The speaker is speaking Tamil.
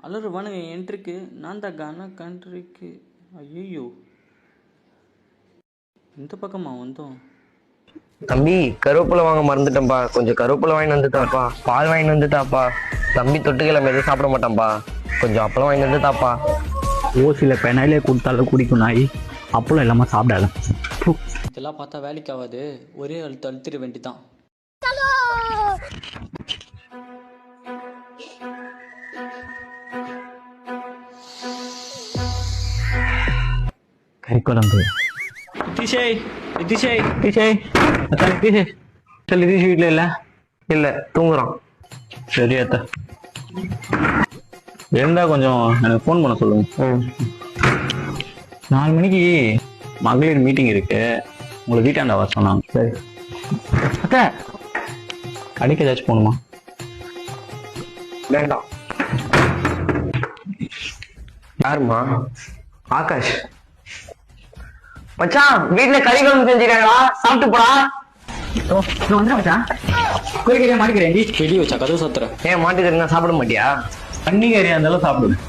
அலறுவானுங்க என்ட்ருக்கு. நான் தான் கன கண்ட்ரிக்கு. ஐயோ, இந்த பக்கமா வந்தோம்? தம்பி கருவேப்பிலை வாங்க மறந்துட்டேன்ப்பா, கொஞ்சம் கருவேப்பிலை வாங்கி வந்துட்டாப்பா. பால் வாங்கி வந்துட்டாப்பா. தம்பி தொட்டுக்கிழமை எதுவும் சாப்பிட மாட்டான்ப்பா, கொஞ்சம் அப்பளம் வாங்கி வந்துட்டாப்பா. ஓசில பெனாலே கொடுத்தாலும் குடிக்கும் நாய், அப்பளம் இல்லாமல் சாப்பிடாத. இதெல்லாம் பார்த்தா வேலைக்கு ஆகாது. ஒரே அழுத்த அழுத்திட வேண்டிதான். கறி குழம்பு. நிதிஷய் நிதிஷய் நிதிஷய் அத்தான் நிதிஷ் சரி, நிதிஷ் வீட்டில் இல்லை. இல்ல, தூங்குறான். சரி அத்தா, இருந்தா கொஞ்சம் எனக்கு ஃபோன் பண்ண சொல்லுங்க. 4 மணிக்கு மகளிர் மீட்டிங் இருக்கு, உங்களை வீட்டாண்ட வர சொன்னாங்க. சரி அத்தா, கடைக்கு ஏதாச்சும் போகணுமா? வேண்டாம். யாருமா? ஆகாஷ். மச்சான் வீட்டுல கறி குழம்பு செஞ்சிருக்காங்களா, சாப்பிட்டு போடா. வந்துடும் மச்சான், கோரிக்கையா மாட்டிக்கிறேன். வெளியே வச்சா கதவு சாத்துற. ஏன் மாட்டுக்கறி சாப்பிட மாட்டியா? பன்னிக்கறியா இருந்தாலும் சாப்பிடுவேன்.